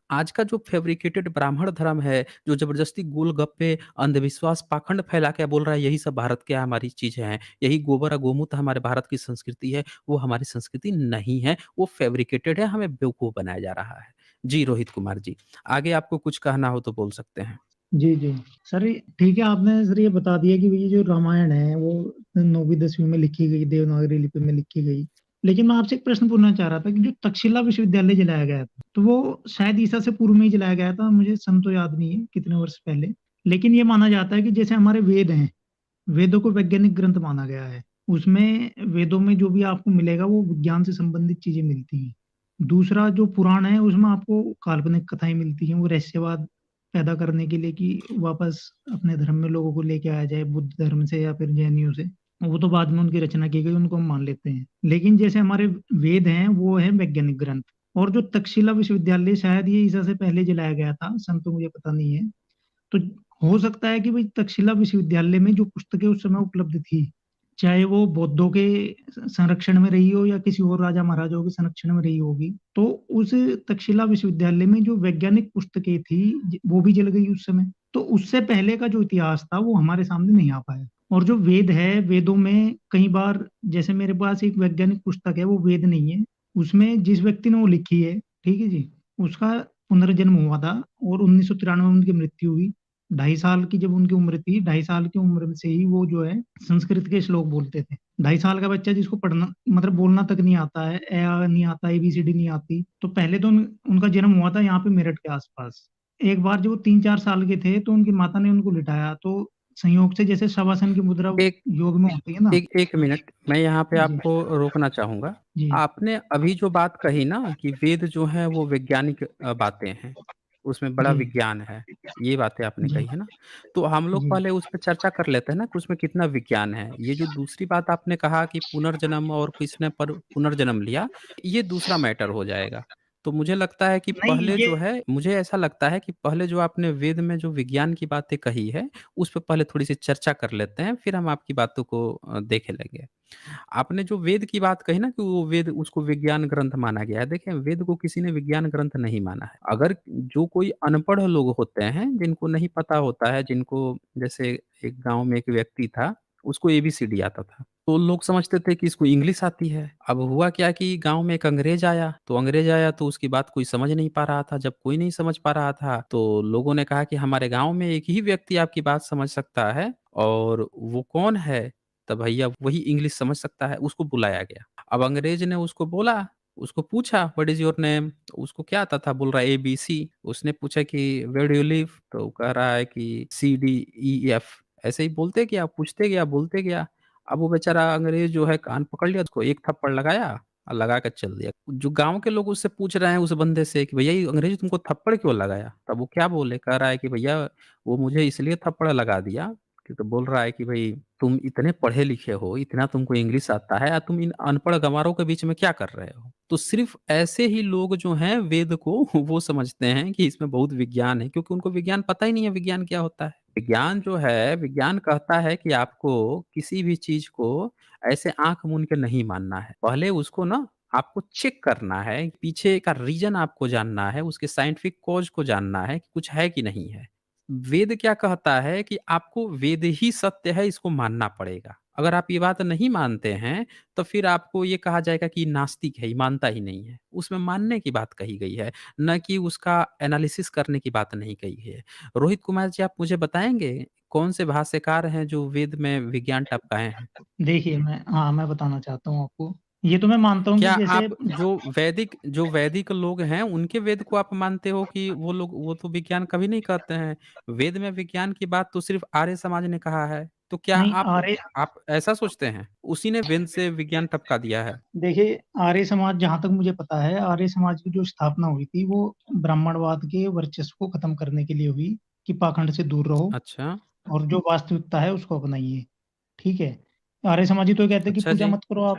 आज का जो फैब्रिकेटेड ब्राह्मण धर्म है, जो ज़बरदस्ती गोलगप्पे, अंधविश्वास, पाखंड फैला के बोल रहा है यही सब भारत की हमारी चीज़ें हैं, यही गोबर और गोमूत्र हमारे भारत की संस्कृति है, वो हमारी संस्कृति नहीं है, वो फैब्रिकेटेड है, हमें बेवकूफ़ बनाया जा रहा है। जी, रोहित कुमार जी, आगे आपको कुछ कहना हो तो बोल सकते हैं। जी, जी। सर ये ठीक है, आपने सर ये बता दिया कि ये जो रामायण है वो 9वीं 10वीं में लिखी गई, देवनागरी लिपि में लिखी गई। लेकिन मैं आपसे एक प्रश्न पूछना चाह रहा था कि जो तक्षशिला विश्वविद्यालय जलाया गया था, तो वो शायद ईसा से पूर्व में ही जलाया गया था, मुझे सन तो याद नहीं है कितने वर्ष पहले। लेकिन ये माना जाता है कि जैसे हमारे वेद हैं, वेदों को वैज्ञानिक ग्रंथ माना गया है। उसमें वेदों में जो भी आपको मिलेगा वो विज्ञान से संबंधित चीजें मिलती हैं। दूसरा जो पुराण है उसमें आपको काल्पनिक कथाएं मिलती हैं, वो रहस्यवाद पैदा करने के लिए कि वापस अपने धर्म में लोगों को लेके आया जाए, बुद्ध धर्म से या फिर जैनियों से। वो तो बाद में उनकी रचना की गई, उनको हम मान लेते हैं। लेकिन जैसे हमारे वेद हैं वो है वैज्ञानिक ग्रंथ। और जो तक्षशिला विश्वविद्यालय शायद ये ईसा से पहले जलाया गया था, सन तो मुझे पता नहीं है। तो हो सकता है कि भाई तक्षशिला विश्वविद्यालय में जो पुस्तकें उस समय उपलब्ध थी, चाहे वो बौद्धों के संरक्षण में रही हो या किसी और राजा महाराजाओं के संरक्षण में रही होगी, तो उस तक्षशिला विश्वविद्यालय में जो वैज्ञानिक पुस्तकें थी वो भी जल गई उस समय। तो उससे पहले का जो इतिहास था वो हमारे सामने नहीं आ पाया। और जो वेद है, वेदों में कई बार, जैसे मेरे पास एक वैज्ञानिक पुस्तक है, वो वेद नहीं है। उसमें जिस व्यक्ति ने वो लिखी है, ठीक है जी, उसका पुनर्जन्म हुआ था और 1993 में उनकी मृत्यु हुई। 2.5 साल की जब उनकी उम्र थी, 2.5 साल की उम्र से ही वो जो है संस्कृत के श्लोक बोलते थे। 2.5 साल का बच्चा जिसको पढ़ना मतलब बोलना तक नहीं आता है, ए आ नहीं आता, ABCD नहीं आती, तो पहले तो उनका जन्म हुआ था यहाँ पे मेरठ के आसपास। एक बार जब वो 3-4 साल के थे तो उनकी माता ने उनको लिटाया, तो संयोग से जैसे शवासन की मुद्रा एक योग में होती है ना। एक 1 मिनट, मैं यहाँ पे जी, आपको रोकना चाहूँगा। जी, आपने अभी जो बात कही ना कि वेद जो हैं वो वैज्ञानिक बातें हैं, उसमें बड़ा जी, विज्ञान है, ये बातें आपने जी, कही है ना? तो हम लोग जी, पहले उस पे चर्चा कर लेते हैं ना कि उसमें कितना विज्ञान है। ये जो दूसरी बात आपने कहा कि पुनर्जन्म और किसने पर पुनर्जन्म लिया, ये दूसरा मैटर हो जाएगा। तो मुझे लगता है कि नहीं पहले ये जो है मुझे ऐसा लगता है कि पहले जो आपने वेद में जो विज्ञान की बातें कही है, उस पे पहले थोड़ी-सी चर्चा कर लेते हैं, फिर हम आपकी बातों को देखे लेंगे। आपने जो वेद की बात कही ना कि वो वेद उसको विज्ञान ग्रंथ माना गया है। देखिए, वेद को किसी ने विज्ञान ग्रंथ नहीं माना है। अगर जो कोई अनपढ़ लोग होते हैं, जिनको नहीं पता होता है, जिनको जैसे एक गाँव में एक व्यक्ति था, उसको एबीसीडी आता था। तो लोग समझते थे कि इसको इंग्लिश आती है। अब हुआ क्या कि गाँव में एक अंग्रेज़ आया, तो अंग्रेज़ आया तो उसकी बात कोई समझ नहीं पा रहा था। जब कोई नहीं समझ पा रहा था, तो लोगों ने कहा कि हमारे गाँव में एक ही व्यक्ति आपकी बात समझ सकता है और वो कौन है? तब भैया वही इंग्लिश समझ सकता है, उसको बुलाया गया। अब अंग्रेज़ ने उसको बोला, उसको पूछा व्हाट इज़ योर नेम? तो उसको क्या आता था? बोल रहा है एबीसी। उसने पूछा कि वेयर डू यू लिव? तो वो कह रहा है कि सीडीईएफ। ऐसे ही बोलते गया, पूछते गया, बोलते गया। अब वो बेचारा अंग्रेज़ जो है कान पकड़ लिया, उसको एक थप्पड़ लगाया और लगा के चल दिया। जो गाँव के लोग उससे पूछ रहे हैं उस बंदे से कि भैया ये अंग्रेज़ तुमको थप्पड़ क्यों लगाया? तब वो क्या बोले? कह रहा है कि भैया वो मुझे इसलिए थप्पड़ लगा दिया कि तो बोल रहा है कि भई तुम इतने पढ़े लिखे हो, इतना तुमको इंग्लिश आता है और तुम इन अनपढ़ गँवारों के बीच में क्या कर रहे हो? तो सिर्फ़ ऐसे ही लोग जो हैं वेद को वो समझते हैं कि इसमें बहुत विज्ञान है क्योंकि उनको विज्ञान पता ही नहीं है विज्ञान क्या होता है। विज्ञान जो है, विज्ञान कहता है कि आपको किसी भी चीज़ को ऐसे आँख मूंद के नहीं मानना है। पहले उसको ना आपको चेक करना है, पीछे का रीज़न आपको जानना है, उसके साइंटिफिक कॉज़ को जानना है कि कुछ है कि नहीं है। वेद क्या कहता है कि आपको वेद ही सत्य है, इसको मानना पड़ेगा। अगर आप ये बात नहीं मानते हैं, तो फिर आपको ये कहा जाएगा कि नास्तिक है, ये मानता ही नहीं है। उसमें मानने की बात कही गई है, ना कि उसका एनालिसिस करने की बात नहीं कही है। रोहित कुमार जी, आप मुझे बताएँगे, कौन से भाष्यकार हैं जो वेद में विज्ञान टपकाए हैं? देखिए मैं बताना चाहता हूँ आपको। ये तो मैं मानता हूँ कि क्या जैसे आप जो वैदिक लोग हैं, उनके वेद को आप मानते हो कि वो तो विज्ञान कभी नहीं कहते हैं? वेद में विज्ञान की बात तो सिर्फ़ आर्य समाज ने कहा है। तो क्या नहीं आप आर्य, आप ऐसा सोचते हैं? उसी ने वेद से विज्ञान टपका दिया है। देखिए आर्य समाज, जहां तक मुझे पता है, आर्य समाज की जो स्थापना हुई थी वो ब्राह्मणवाद के वर्चस्व को खत्म करने के लिए हुई, कि पाखंड से दूर रहो अच्छा, और जो वास्तविकता है उसको अपनाइए। ठीक है। आर्य समाजी तो कहते हैं कि अच्छा पूजा जी। मत करो आप,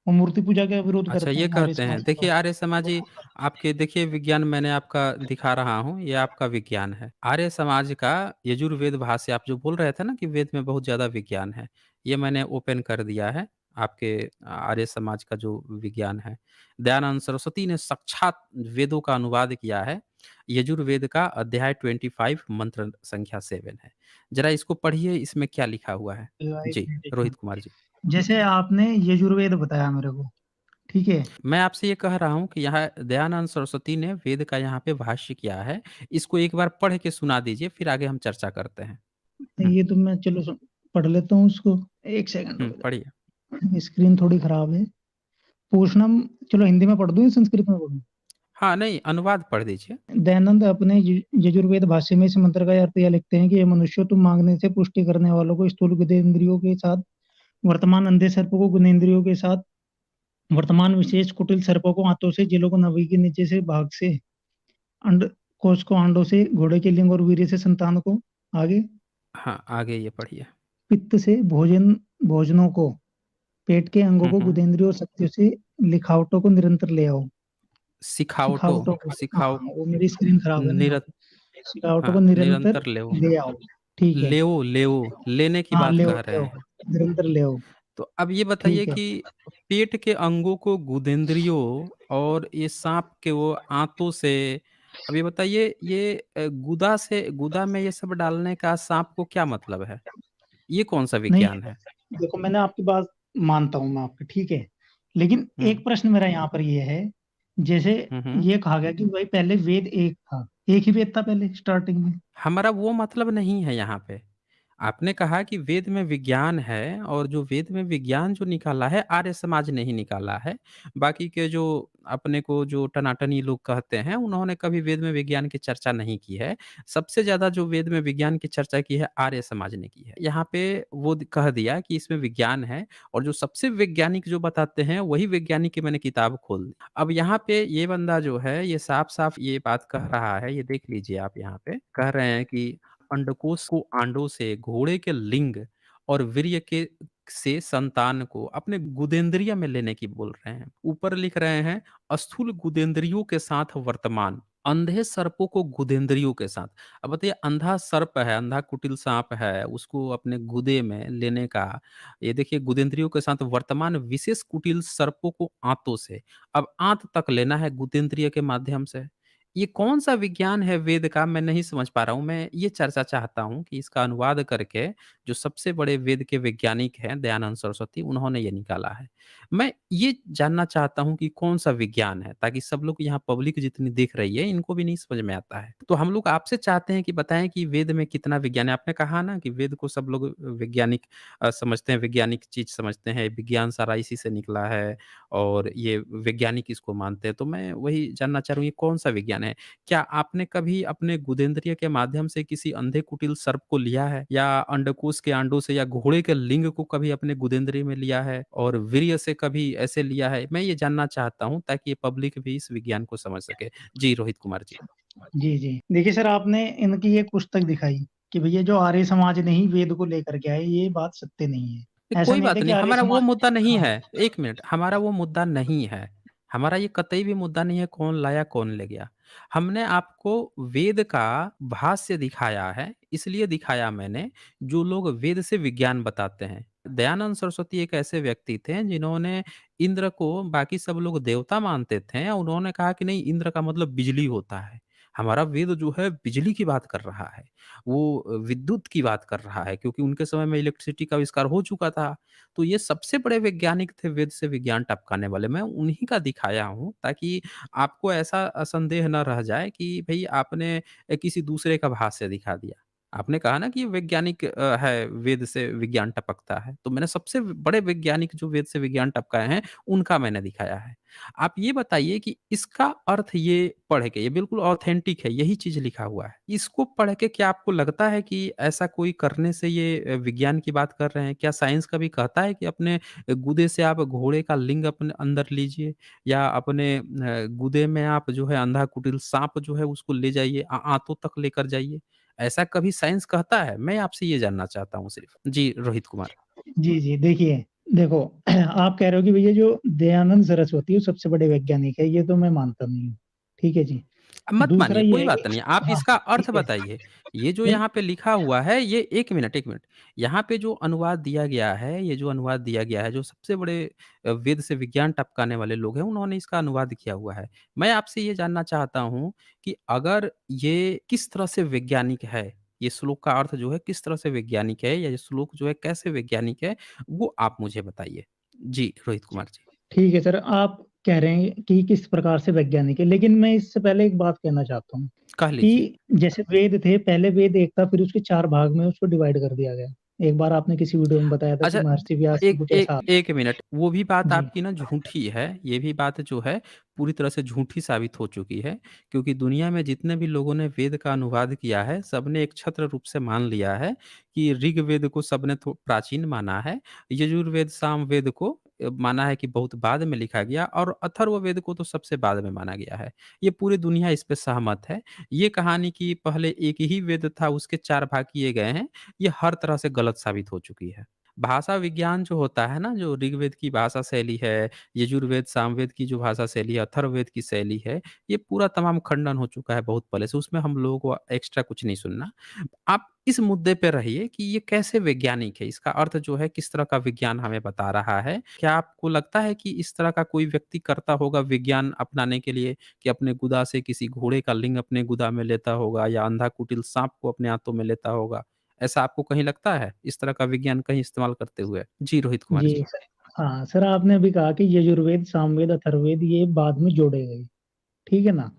वो मूर्ति पूजा का विरोध अच्छा करते ये हैं आर्य कहते हैं। समाजी देखिए तो। आर्य समाजी आपके देखिए विज्ञान मैंने आपका दिखा रहा हूँ, ये आपका विज्ञान है। आर्य समाज का यजुर्वेद भाष्य आप जो बोल रहे थे ना कि वेद में बहुत ज़्यादा विज्ञान है, ये मैंने ओपन कर दिया है। आपके आर्य समाज का जो विज्ञान है। दयानंद सरस्वती ने साक्षात वेदों का अनुवाद किया है। यजुर्वेद का अध्याय 25 मंत्र संख्या 7 है। ज़रा इसको पढ़िए, इसमें क्या लिखा हुआ है? जी, रोहित कुमार जी। जैसे आपने यजुर्वेद बताया मेरे को, ठीक है। मैं आपसे ये कह रहा हूँ कि यहाँ दयानंद सरस्वती ने वेद का यहाँ पे भाष्य किया है। इसको एक बार पढ़ के सुना दीजिए, फिर आगे हम चर्चा करते हैं। हुँ, ये तो मैं चलो पढ़ लेता हूँ उसको। एक सेकंड हुँ, रुक पढ़िए। जाओ, स्क्रीन थोड़ी खराब है। पूछनम, चलो हिंदी में पढ़ दूं या संस्कृत में पढ़ूं? हाँ, नहीं अनुवाद पढ़ दीजिए। दयानंद अपने यजुर्वेद भाष्य में इस मंत्र का अर्थ यह लिखते हैं कि ये मनुष्य, तुम मांगने से पुष्टि करने वालों को स्थूल गुदेंद्रियों के साथ वर्तमान अंधे सर्प को गुणेंद्रियों के साथ वर्तमान विशेष कुटिल सर्पों को हाथों से, जिलों को नाभि के नीचे से भाग से, अंड कोश को आंडों से, घोड़े के लिंग और वीर्य से संतान को, आगे हाँ, आगे ये पढ़िए। पित्त से भोजनों को, पेट के अंगों हुँ, को, हुँ। गुदेंद्रियों और शक्तियों से लिखावटों को निरंतर ले आओ। सिखावटो सिखावटों को, हाँ, सिखाव वो मेरी स्क्रीन खराब है ना यहाँ निरत पे। सिखावटों हाँ, को निरंतर निरंतर लेओ। ले आओ। ठीक है। लेओ लेओ, लेने की हाँ, बात ले आओ कह ले रहे आओ, हैं। निरंतर ले आओ। तो अब ये बताइए ठीक है। कि पेट के अंगों को गुदेंद्रियों और ये साँप के वो आंतों से, अब ये बताइए ये गुदा से, गुदा में ये सब डालने का साँप को क्या मतलब है? ये कौन-सा नहीं, विज्ञान है? देखो मैंने आपकी बात मानता हूँ मैं आपकी, ठीक है। लेकिन हुँ। एक प्रश्न मेरा यहाँ पर ये है, जैसे हुँ, हुँ। ये कहा गया कि भाई पहले वेद एक था, एक ही वेद था पहले स्टार्टिंग में। हमारा वो मतलब नहीं है यहाँ पे। आपने कहा कि वेद में विज्ञान है और जो वेद में विज्ञान जो निकाला है, आर्य समाज ने ही निकाला है। बाकी के जो अपने को जो टनाटनी लोग कहते हैं, उन्होंने कभी वेद में विज्ञान की चर्चा नहीं की है। सबसे ज़्यादा जो वेद में विज्ञान की चर्चा की है, आर्य समाज ने की है। यहाँ पे वो कह दिया कि इसमें विज्ञान है और जो सबसे वैज्ञानिक जो बताते हैं, वही वैज्ञानिक की मैंने किताब खोल दी। अब यहाँ पे ये बंदा जो है, ये साफ-साफ ये बात कह रहा है, ये देख लीजिए आप यहाँ पे। कह रहे हैं कि अंडकोश को आंडों से, घोड़े के लिंग और वीर्य के से संतान को अपने गुदेंद्रिय में लेने की बोल रहे हैं। ऊपर लिख रहे हैं स्थूल गुदेंद्रियों के साथ वर्तमान, अंधे सर्पों को गुदेंद्रियों के साथ। अब बताइए अंधा सर्प है, अंधा कुटिल साँप है, उसको अपने गुदे में लेने का, ये देखिए गुदेंद्रियों के साथ वर्तमान विशेष कुटिल सर्पों को आँतों से। अब आँत तक लेना है गुदेंद्रिय के माध्यम से। ये कौन-सा विज्ञान है वेद का, मैं नहीं समझ पा रहा हूँ। मैं ये चर्चा चाहता हूँ कि इसका अनुवाद करके जो सबसे बड़े वेद के वैज्ञानिक हैं दयानंद सरस्वती, उन्होंने ये निकाला है। मैं ये जानना चाहता हूँ कि कौन-सा विज्ञान है, ताकि सब लोग यहाँ पब्लिक जितनी देख रही है, इनको भी नहीं समझ में आता है। तो हम लोग आपसे चाहते हैं कि बताएँ कि वेद में कितना विज्ञान है। आपने कहा ना कि वेद को सब लोग वैज्ञानिक समझते हैं, वैज्ञानिक चीज़ समझते हैं, विज्ञान सारा इसी से निकला है और ये वैज्ञानिक इसको मानते हैं। तो मैं वही जानना चाह रहा हूँ, ये कौन-सा विज्ञान है? क्या आपने कभी अपने गुदेंद्रिय के माध्यम से किसी अंधे कुटिल सर्प को लिया है? या अंडकोश के अंडों से या घोड़े के लिंग को कभी अपने गुदेंद्रिय में लिया है और वीर्य से कभी ऐसे लिया है? मैं ये जानना चाहता हूँ ताकि ये पब्लिक भी इस विज्ञान को समझ सके। जी, रोहित कुमार जी। जी, जी। देखिए सर, आपने इनकी एक पुस्तक दिखाई कि भैया जो आर्य समाज ने ही वेद को लेकर के आए, ये बात सत्य नहीं है। ऐसा कोई नहीं था बात कि नहीं, आर्य हमारा वो समाज मुद्दा ने, नहीं हाँ, है। 1 मिनट, हमारा वो मुद्दा नहीं है। हमारा ये कतई भी मुद्दा नहीं है कौन लाया, कौन ले गया। हमने आपको वेद का भाष्य दिखाया है, इसलिए दिखाया मैंने, जो लोग वेद से विज्ञान बताते हैं। दयानंद सरस्वती एक ऐसे व्यक्ति थे जिन्होंने इंद्र को, बाकी सब लोग देवता मानते थे, उन्होंने कहा कि नहीं, इंद्र का मतलब बिजली होता है। हमारा वेद जो है बिजली की बात कर रहा है। वो विद्युत की बात कर रहा है, क्योंकि उनके समय में इलेक्ट्रिसिटी का आविष्कार हो चुका था। तो ये सबसे बड़े वैज्ञानिक थे वेद से विज्ञान टपकाने वाले। मैं उन्हीं का दिखाया हूँ ताकि आपको ऐसा संदेह ना रह जाए कि भई आपने किसी दूसरे का भाष्य दिखा दिया। आपने कहा ना कि ये वैज्ञानिक है, वेद से विज्ञान टपकता है। तो मैंने सबसे बड़े वैज्ञानिक जो वेद से विज्ञान टपकाए हैं, उनका मैंने दिखाया है। आप ये बताइए कि इसका अर्थ ये पढ़ के, ये बिल्कुल ऑथेंटिक है, यही चीज़ लिखा हुआ है। इसको पढ़ के क्या आपको लगता है कि ऐसा कोई करने से ये विज्ञान की बात कर रहे हैं? क्या साइंस कभी कहता है कि अपने गुदे से आप घोड़े का लिंग अपने अंदर लीजिए या अपने गुदे में आप जो है अंधा कुटिल साँप जो है उसको ले जाइए, आँतों तक लेकर जाइए? ऐसा कभी साइंस कहता है? मैं आपसे ये जानना चाहता हूँ सिर्फ़। जी, रोहित कुमार। जी, जी। देखिए, देखो आप कह रहे हो कि भैया जो दयानंद सरस्वती है वो सबसे बड़े वैज्ञानिक है, ये तो मैं मानता नहीं हूँ। ठीक है जी। मत दूसरा मानिए, ये कोई है बात कि नहीं। आप हाँ, इसका अर्थ ठीक है। बताइए। ये जो नहीं, यहाँ पे लिखा हुआ है, ये 1 मिनट, 1 मिनट। यहाँ पे जो अनुवाद दिया गया है, ये जो अनुवाद दिया गया है, जो सबसे बड़े वेद से विज्ञान टपकाने वाले लोग हैं, उन्होंने इसका अनुवाद किया हुआ है। मैं आपसे ये जानना चाहता हूँ कि अगर ये किस तरह से वैज्ञानिक है, ये श्लोक का अर्थ जो है किस तरह से वैज्ञानिक है, या ये श्लोक जो है कैसे वैज्ञानिक है, वो आप मुझे बताइए। जी, रोहित कुमार जी। ठीक है सर, आप कह रहे हैं कि किस प्रकार से वैज्ञानिक है, लेकिन मैं इससे पहले एक बात कहना चाहता हूँ कह लीजिए। कि जैसे वेद थे, पहले वेद एक था, फिर उसके 4 भाग में उसको डिवाइड कर दिया गया। एक बार आपने किसी वीडियो में बताया था कि अच्छा, महर्षि व्यास का एक कुछ एक ऐसा। 1 मिनट, वो भी बात जी, आपकी ना झूठी है, ये भी बात जो है पूरी तरह से झूठी साबित हो चुकी है, क्योंकि दुनिया में जितने भी लोगों ने वेद का अनुवाद किया है, सबने एक छत्र रूप से मान लिया है कि ऋग्वेद को सबने थो प्राचीन माना है, यजुर्वेद, सामवेद को माना है कि बहुत बाद में लिखा गया, और अथर्ववेद को तो सबसे बाद में माना गया है। ये पूरी दुनिया इस पे सहमत है। ये कहानी कि पहले एक ही वेद था, उसके 4 भाग किए गए हैं, ये हर तरह से गलत साबित हो चुकी है। भाषा विज्ञान जो होता है ना, जो ऋग्वेद की भाषा शैली है, यजुर्वेद, सामवेद की जो भाषा शैली है, अथर्ववेद की शैली है, ये पूरा तमाम खंडन हो चुका है बहुत पहले से, उसमें हम लोगों को एक्स्ट्रा कुछ नहीं सुनना। आप इस मुद्दे पे रहिए कि ये कैसे वैज्ञानिक है, इसका अर्थ जो है किस तरह का विज्ञान हमें बता रहा है। क्या आपको लगता है कि इस तरह का कोई व्यक्ति करता होगा विज्ञान अपनाने के लिए, कि अपने गुदा से किसी घोड़े का लिंग अपने गुदा में लेता होगा, या अंधा कुटिल साँप को अपने हाथों में लेता होगा? ऐसा आपको कहीं लगता है, इस तरह का विज्ञान कहीं इस्तेमाल करते हुए? जी, रोहित कुमार जी जी। सर। हाँ, सर आपने अभी कहा कि यजुर्वेद, सामवेद, अथर्ववेद ये बाद में जोड़े गए, ठीक है ना?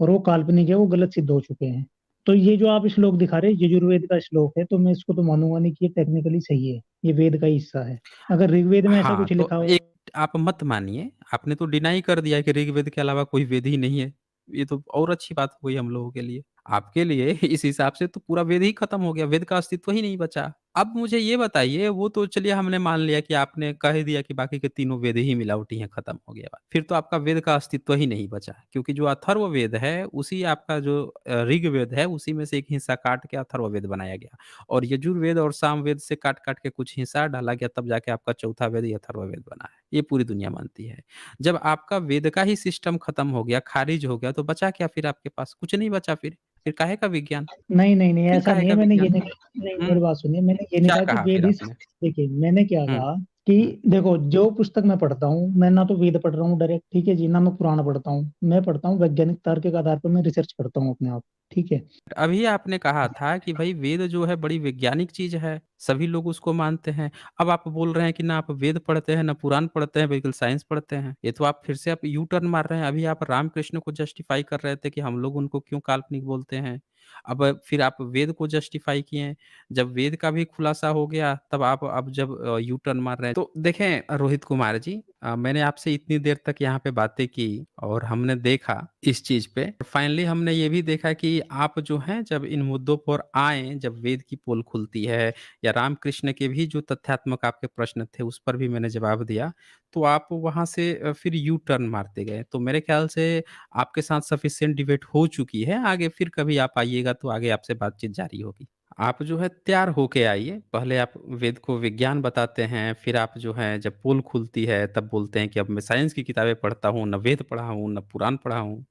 और वो काल्पनिक है, वो गलत सिद्ध हो चुके हैं। तो ये जो आप श्लोक दिखा रहे हैं, यजुर्वेद का श्लोक है, तो मैं इसको तो मानूंगा नहीं कि ये टेक्निकली सही है, ये वेद का ही हिस्सा है। अगर ऋग्वेद में ऐसा हाँ, कुछ तो लिखा हो। एक आप मत मानिए, आपने तो डिनाई कर दिया कि ऋग्वेद के अलावा कोई वेद ही नहीं है। ये तो और अच्छी बात हो गई हम लोगों के लिए। आपके लिए इस हिसाब से तो पूरा वेद ही खत्म हो गया, वेद का अस्तित्व ही नहीं बचा। अब मुझे ये बताइए, वो तो चलिए हमने मान लिया कि आपने कह ही दिया कि बाकी के तीनों वेद ही मिलावटी हैं, खत्म हो गया बात। फिर तो आपका वेद का अस्तित्व ही नहीं बचा, क्योंकि जो अथर्ववेद है, उसी आपका जो ऋग्वेद है, उसी में से एक हिस्सा काट के अथर्ववेद बनाया गया। और यजुर्वेद और सामवेद से काट-काट के कुछ हिस्सा डाला गया, तब जाके आपका चौथा वेद ये अथर्ववेद बना है। ये पूरी दुनिया मानती है। जब आपका वेद का ही सिस्टम खत्म हो गया, खारिज हो गया, तो बचा क्या फिर आपके पास? कुछ नहीं बचा फिर। फिर काहे का विज्ञान? नहीं, नहीं, नहीं, फिर ऐसा काहे नहीं का है। मैंने ये विज्ञान? नहीं कहा, नहीं, हुँ, मेरी बात सुनिए, मैंने ये नहीं क्या कहा कि कहा वेद फिर ही। आपने? देखिए, मैंने क्या हुँ, कहा कि हुँ। देखो, जो पुस्तक मैं पढ़ता हूँ, मैं ना तो वेद पढ़ रहा हूँ डायरेक्ट, ठीक है जी, ना मैं पुराण पढ़ता हूँ। मैं पढ़ता हूँ वैज्ञानिक तर्क के आधार पर, मैं रिसर्च करता हूँ अपने आप, ठीक है? अभी आपने कहा था कि भई वेद जो है बड़ी वैज्ञानिक चीज़ है, सभी लोग उसको मानते हैं। अब आप बोल रहे हैं कि ना आप वेद पढ़ते हैं, ना पुराण पढ़ते हैं, बिल्कुल साइंस पढ़ते हैं। ये तो आप फिर से आप यू टर्न मार रहे हैं। अभी आप रामकृष्ण को जस्टिफाई कर रहे थे कि हम लोग उनको क्यों काल्पनिक बोलते हैं। अब फिर आप वेद को जस्टिफाई किए। जब वेद का भी खुलासा हो गया, तब आप अब जब यू टर्न मार रहे हैं। तो देखें रोहित कुमार जी, मैंने आपसे इतनी देर तक यहाँ पे बातें की, और हमने देखा इस चीज़ पे, फाइनली हमने ये भी देखा कि आप जो हैं जब इन मुद्दों पर आए, जब वेद की पोल खुलती है, या रामकृष्ण के भी जो तथ्यात्मक आपके प्रश्न थे उस पर भी मैंने जवाब दिया, तो आप वहाँ से फिर यू टर्न मारते गए। तो मेरे ख़्याल से आपके साथ सफिशिएंट डिबेट हो चुकी है, आगे फिर कभी आप आइएगा तो आगे आपसे बातचीत जारी होगी। आप जो है तैयार होके आइए, पहले आप वेद को विज्ञान बताते हैं, फिर आप जो है जब पोल खुलती है तब बोलते हैं कि अब मैं साइंस की किताबें पढ़ता हूँ, ना वेद पढ़ा हूँ, ना पुराण पढ़ा हूँ।